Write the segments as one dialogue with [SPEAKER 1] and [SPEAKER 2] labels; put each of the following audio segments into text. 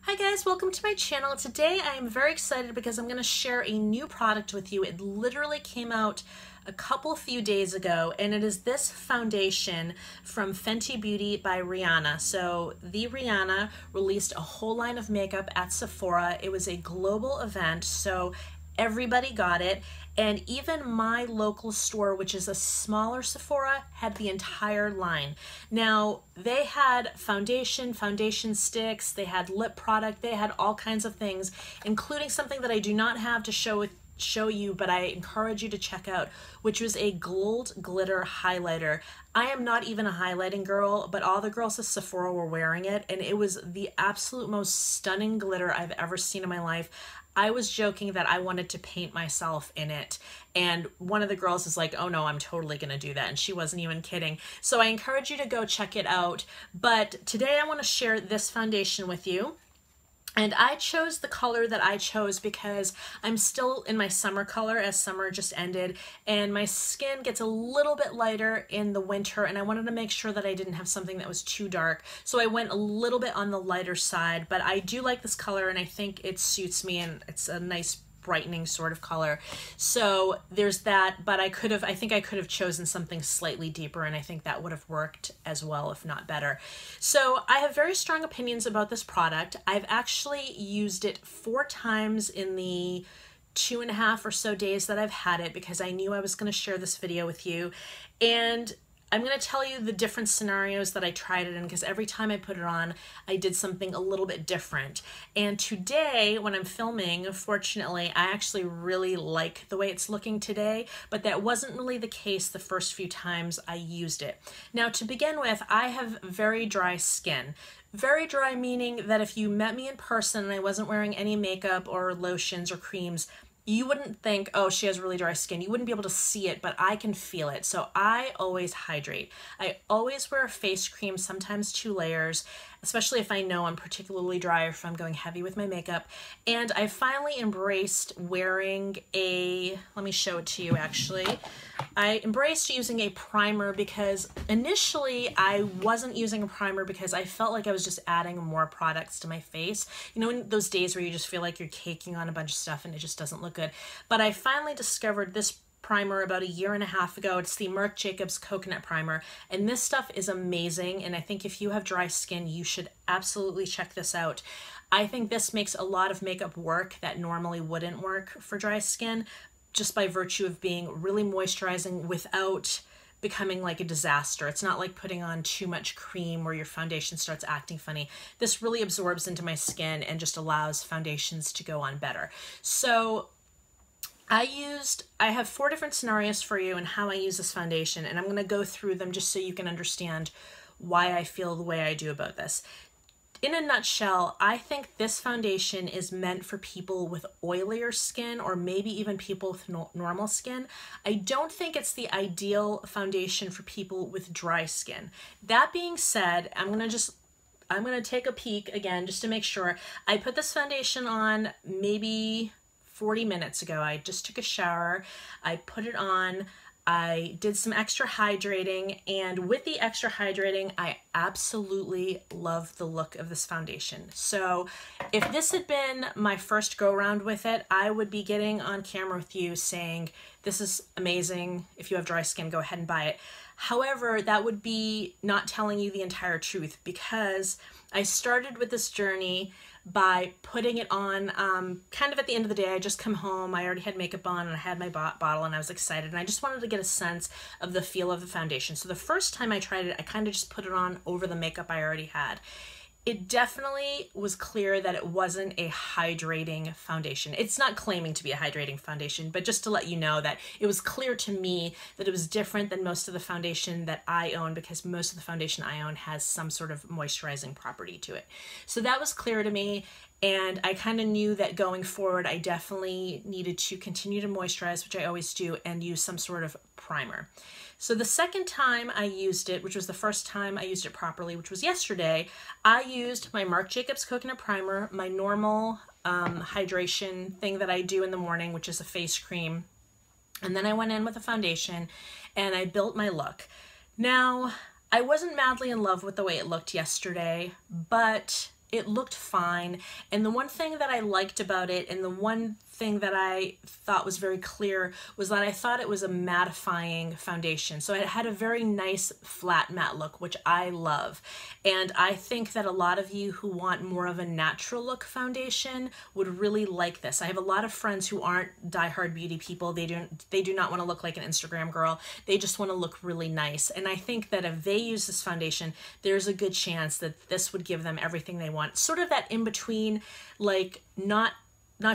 [SPEAKER 1] Hi guys, welcome to my channel. Today I am very excited because I'm going to share a new product with you. It literally came out a few days ago, and it is this foundation from Fenty Beauty by Rihanna. So the Rihanna released a whole line of makeup at Sephora. It was a global event, so everybody got it, and even my local store, which is a smaller Sephora, had the entire line. Now, they had foundation sticks, they had lip product, they had all kinds of things, including something that I do not have to show you, but I encourage you to check out, which was a gold glitter highlighter. I am not even a highlighting girl, but all the girls at Sephora were wearing it, and it was the absolute most stunning glitter I've ever seen in my life. I was joking that I wanted to paint myself in it, and one of the girls is like, oh no, I'm totally gonna do that, and she wasn't even kidding. So I encourage you to go check it out, but today I want to share this foundation with you. And I chose the color that I chose because I'm still in my summer color, as summer just ended, and my skin gets a little bit lighter in the winter, and I wanted to make sure that I didn't have something that was too dark. So I went a little bit on the lighter side, but I do like this color and I think it suits me, and it's a nice brightening sort of color. So there's that, but I think I could have chosen something slightly deeper, and I think that would have worked as well, if not better. So I have very strong opinions about this product. I've actually used it 4 times in the 2.5 or so days that I've had it, because I knew I was going to share this video with you. And I'm going to tell you the different scenarios that I tried it in, because every time I put it on, I did something a little bit different. And today, when I'm filming, fortunately, I actually really like the way it's looking today, but that wasn't really the case the first few times I used it. Now, to begin with, I have very dry skin. Very dry meaning that if you met me in person and I wasn't wearing any makeup or lotions or creams, you wouldn't think, oh, she has really dry skin. You wouldn't be able to see it, but I can feel it. So I always hydrate. I always wear a face cream, sometimes 2 layers, especially if I know I'm particularly dry or if I'm going heavy with my makeup. And I finally embraced wearing let me show it to you actually. I embraced using a primer because initially I wasn't using a primer because I felt like I was just adding more products to my face. You know, in those days where you just feel like you're caking on a bunch of stuff and it just doesn't look good. But I finally discovered this primer about 1.5 years ago. It's the Marc Jacobs Coconut Primer, and this stuff is amazing, and I think if you have dry skin, you should absolutely check this out. I think this makes a lot of makeup work that normally wouldn't work for dry skin, just by virtue of being really moisturizing without becoming like a disaster. It's not like putting on too much cream where your foundation starts acting funny. This really absorbs into my skin and just allows foundations to go on better. So I have 4 different scenarios for you and how I use this foundation, and I'm going to go through them just so you can understand why I feel the way I do about this. In a nutshell, I think this foundation is meant for people with oilier skin, or maybe even people with normal skin. I don't think it's the ideal foundation for people with dry skin. That being said, I'm going to take a peek again just to make sure. I put this foundation on maybe 40 minutes ago. I just took a shower, I put it on, I did some extra hydrating, and with the extra hydrating, I absolutely love the look of this foundation. So if this had been my first go around with it, I would be getting on camera with you saying, this is amazing, if you have dry skin, go ahead and buy it. However, that would be not telling you the entire truth, because I started with this journey by putting it on kind of at the end of the day. I just come home, I already had makeup on, and I had my bottle, and I was excited, and I just wanted to get a sense of the feel of the foundation. So the first time I tried it, I kind of just put it on over the makeup I already had. It definitely was clear that it wasn't a hydrating foundation. It's not claiming to be a hydrating foundation, but just to let you know that it was clear to me that it was different than most of the foundation that I own, because most of the foundation I own has some sort of moisturizing property to it. So that was clear to me, and I kind of knew that going forward, I definitely needed to continue to moisturize, which I always do, and use some sort of primer. So the second time I used it, which was the first time I used it properly, which was yesterday, I used my Marc Jacobs Coconut Primer, my normal hydration thing that I do in the morning, which is a face cream. And then I went in with a foundation and I built my look. Now, I wasn't madly in love with the way it looked yesterday, but it looked fine. And the one thing that I liked about it, and the one thing that I thought was very clear, was that I thought it was a mattifying foundation. So it had a very nice flat matte look, which I love. And I think that a lot of you who want more of a natural look foundation would really like this. I have a lot of friends who aren't diehard beauty people. They do not want to look like an Instagram girl. They just want to look really nice. And I think that if they use this foundation, there's a good chance that this would give them everything they want. Sort of that in between, like not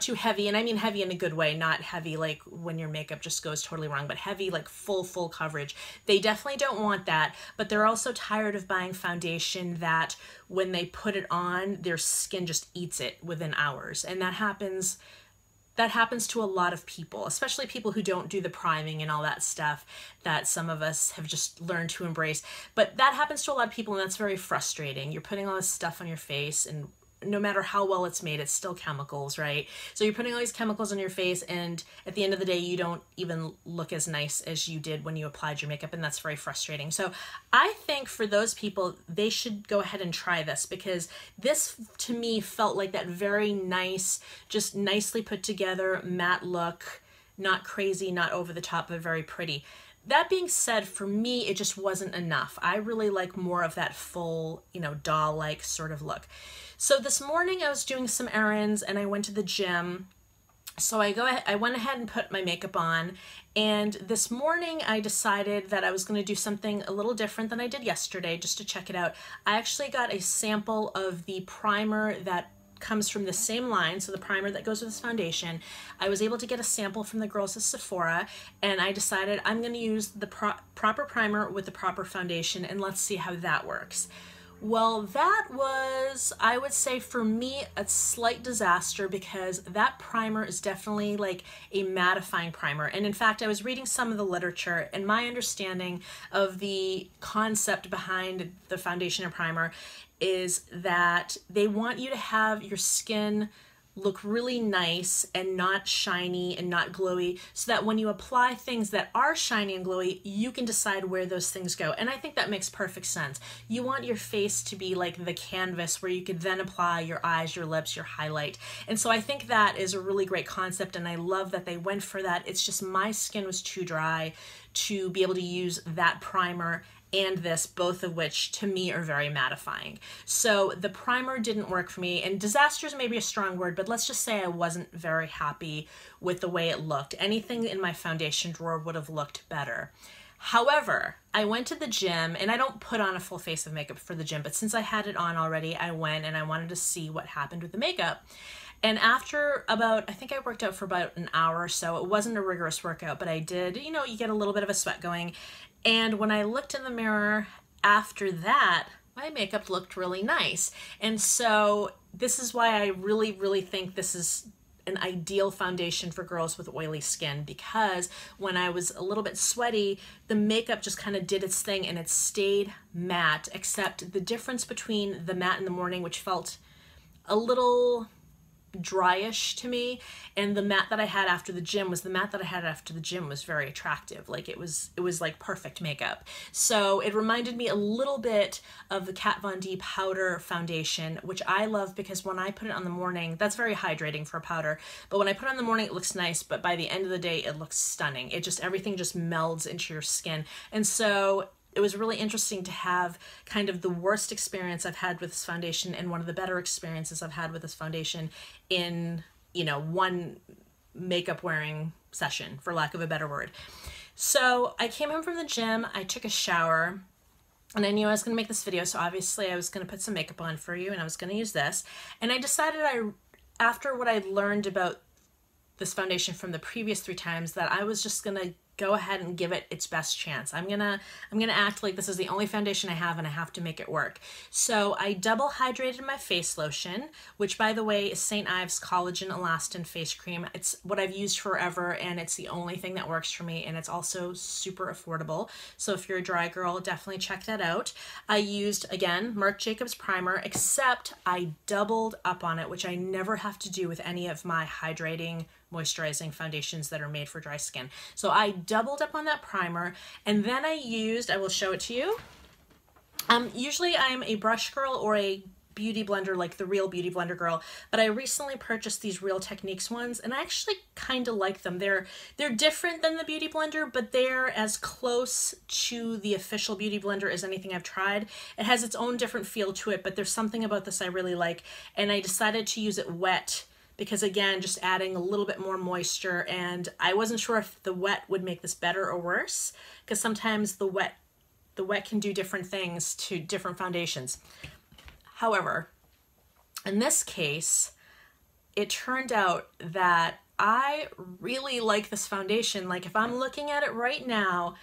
[SPEAKER 1] too heavy, and I mean heavy in a good way, not heavy like when your makeup just goes totally wrong, but heavy like full coverage. They definitely don't want that, but they're also tired of buying foundation that when they put it on, their skin just eats it within hours. And that happens to a lot of people, especially people who don't do the priming and all that stuff that some of us have just learned to embrace. But that happens to a lot of people, and that's very frustrating. You're putting all this stuff on your face, and no matter how well it's made, it's still chemicals, right? So you're putting all these chemicals on your face, and at the end of the day, you don't even look as nice as you did when you applied your makeup, and that's very frustrating. So I think for those people, they should go ahead and try this, because this, to me, felt like that very nice, just nicely put together matte look, not crazy, not over the top, but very pretty. That being said, for me, it just wasn't enough. I really like more of that full, doll-like sort of look. So this morning I was doing some errands and I went to the gym. So I went ahead and put my makeup on, and this morning I decided that I was going to do something a little different than I did yesterday, just to check it out. I actually got a sample of the primer that comes from the same line, so the primer that goes with this foundation. I was able to get a sample from the girls at Sephora, and I decided I'm going to use the proper primer with the proper foundation, and let's see how that works. Well, that was, I would say for me, a slight disaster, because that primer is definitely like a mattifying primer. And in fact, I was reading some of the literature, and my understanding of the concept behind the foundation and primer is that they want you to have your skin look really nice and not shiny and not glowy, so that when you apply things that are shiny and glowy, you can decide where those things go. And I think that makes perfect sense. You want your face to be like the canvas where you could then apply your eyes, your lips, your highlight. And so I think that is a really great concept, and I love that they went for that. It's just my skin was too dry to be able to use that primer and this, both of which to me are very mattifying. So the primer didn't work for me, and disaster is maybe a strong word, but let's just say I wasn't very happy with the way it looked. Anything in my foundation drawer would have looked better. However, I went to the gym, and I don't put on a full face of makeup for the gym, but since I had it on already, I went and I wanted to see what happened with the makeup. And after about, I think I worked out for about an hour or so. It wasn't a rigorous workout, but I did, you get a little bit of a sweat going. And when I looked in the mirror after that, my makeup looked really nice. And so this is why I really think this is an ideal foundation for girls with oily skin, because when I was a little bit sweaty, the makeup just kind of did its thing and it stayed matte, except the difference between the matte in the morning, which felt a little dryish to me, and the matte that I had after the gym was very attractive. Like it was like perfect makeup. So it reminded me a little bit of the Kat Von D powder foundation, which I love because when I put it on the morning, that's very hydrating for a powder, but when I put it on the morning, it looks nice, but by the end of the day, it looks stunning. Everything just melds into your skin. And so it was really interesting to have kind of the worst experience I've had with this foundation and one of the better experiences I've had with this foundation in, one makeup wearing session, for lack of a better word. So I came home from the gym, I took a shower, and I knew I was going to make this video, so obviously I was going to put some makeup on for you, and I was going to use this. And I decided after what I'd learned about this foundation from the previous 3 times, that I was just going to go ahead and give it its best chance. I'm gonna act like this is the only foundation I have and I have to make it work. So I double hydrated my face lotion, which by the way is St. Ives Collagen Elastin Face Cream. It's what I've used forever, and it's the only thing that works for me, and it's also super affordable. So if you're a dry girl, definitely check that out. I used, again, Marc Jacobs primer, except I doubled up on it, which I never have to do with any of my hydrating moisturizing foundations that are made for dry skin. So I doubled up on that primer, and then I will show it to you. Usually I'm a brush girl or a beauty blender, like the Real Beauty Blender girl, but I recently purchased these Real Techniques ones, and I actually kind of like them. They're different than the Beauty Blender, but they're as close to the official Beauty Blender as anything I've tried. It has its own different feel to it, but there's something about this I really like, and I decided to use it wet because, again, just adding a little bit more moisture, and I wasn't sure if the wet would make this better or worse, because sometimes the wet can do different things to different foundations. However, in this case, it turned out that I really like this foundation. Like, if I'm looking at it right now,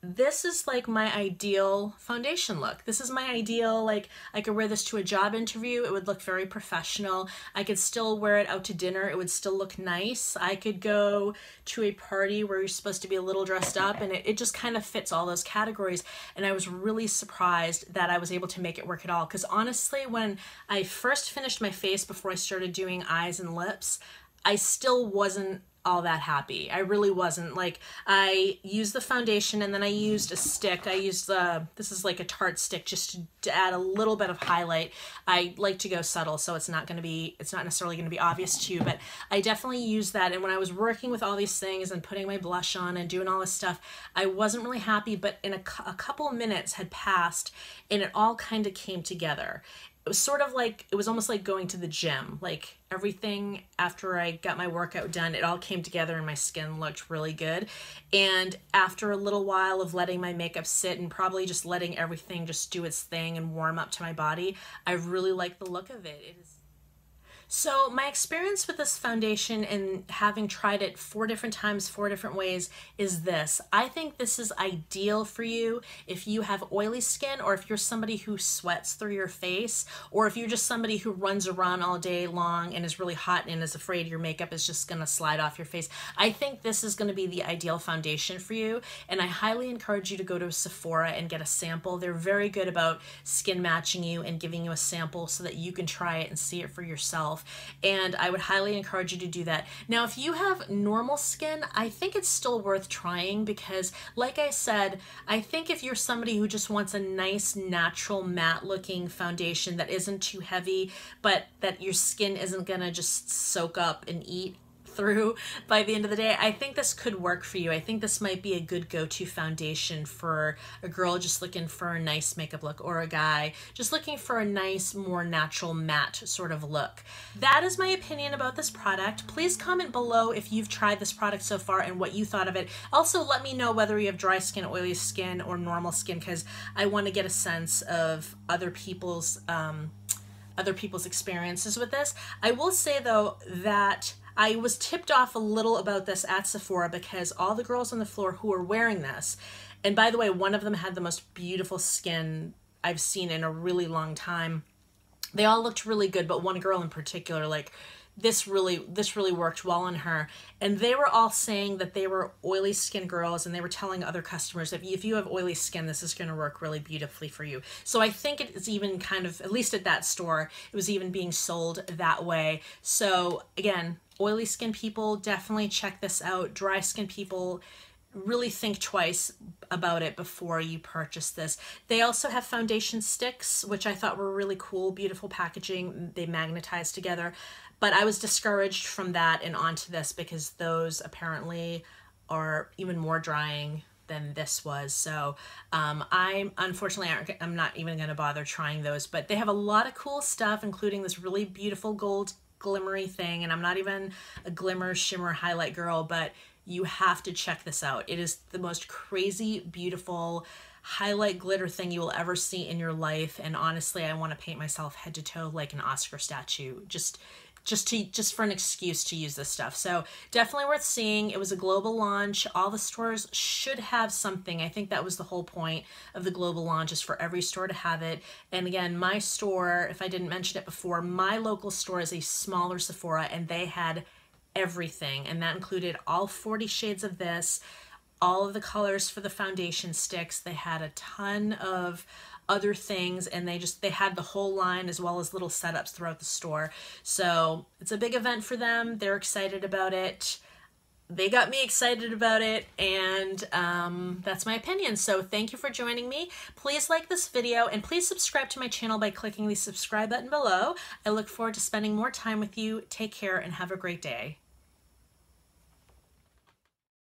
[SPEAKER 1] this is like my ideal foundation look. This is my ideal, like, I could wear this to a job interview. It would look very professional. I could still wear it out to dinner. It would still look nice. I could go to a party where you're supposed to be a little dressed up, and it just kind of fits all those categories. And I was really surprised that I was able to make it work at all. Because honestly, when I first finished my face before I started doing eyes and lips, I still wasn't all that happy. I really wasn't. Like, I used the foundation, and then I used a stick. I used this is like a Tarte stick, just to add a little bit of highlight. I like to go subtle, so it's not necessarily going to be obvious to you, but I definitely used that. And when I was working with all these things and putting my blush on and doing all this stuff, I wasn't really happy, but in a couple of minutes had passed, and it all kind of came together. It was sort of like, it was almost like going to the gym. Like, everything after I got my workout done, it all came together and my skin looked really good. And after a little while of letting my makeup sit and probably just letting everything just do its thing and warm up to my body, I really like the look of it. So my experience with this foundation, and having tried it 4 different times, 4 different ways, is this. I think this is ideal for you if you have oily skin, or if you're somebody who sweats through your face, or if you're just somebody who runs around all day long and is really hot and is afraid your makeup is just gonna slide off your face. I think this is gonna be the ideal foundation for you, and I highly encourage you to go to Sephora and get a sample. They're very good about skin matching you and giving you a sample so that you can try it and see it for yourself. And I would highly encourage you to do that. Now, if you have normal skin, I think it's still worth trying, because like I said, I think if you're somebody who just wants a nice, natural, matte looking foundation that isn't too heavy, but that your skin isn't gonna just soak up and eat through by the end of the day, I think this could work for you. I think this might be a good go-to foundation for a girl just looking for a nice makeup look, or a guy just looking for a nice, more natural, matte sort of look. That is my opinion about this product. Please comment below if you've tried this product so far and what you thought of it. Also, let me know whether you have dry skin, oily skin, or normal skin, because I want to get a sense of other people's experiences with this. I will say though that I was tipped off a little about this at Sephora, because all the girls on the floor who were wearing this, and by the way, one of them had the most beautiful skin I've seen in a really long time. They all looked really good, but one girl in particular, like, this really worked well on her. And they were all saying that they were oily skin girls, and they were telling other customers that if you have oily skin, this is going to work really beautifully for you. So I think it's even kind of, at least at that store, it was even being sold that way. So again, oily skin people, definitely check this out. Dry skin people, really think twice about it before you purchase this. They also have foundation sticks, which I thought were really cool, beautiful packaging. They magnetize together, but I was discouraged from that and onto this, because those apparently are even more drying than this was. So I'm not even going to bother trying those, but they have a lot of cool stuff, including this really beautiful gold glimmery thing. And I'm not even a glimmer, shimmer, highlight girl, but you have to check this out. It is the most crazy, beautiful highlight glitter thing you will ever see in your life. And honestly, I want to paint myself head to toe like an Oscar statue, just for an excuse to use this stuff. So definitely worth seeing. It was a global launch. All the stores should have something. I think that was the whole point of the global launch, is for every store to have it. And again, my store, if I didn't mention it before, my local store is a smaller Sephora, and they had everything, and that included all 40 shades of this, all of the colors for the foundation sticks. They had a ton of other things, and they had the whole line, as well as little setups throughout the store. So it's a big event for them. They're excited about it. they got me excited about it, and that's my opinion. So thank you for joining me. Please like this video and please subscribe to my channel by clicking the subscribe button below. I look forward to spending more time with you. Take care and have a great day.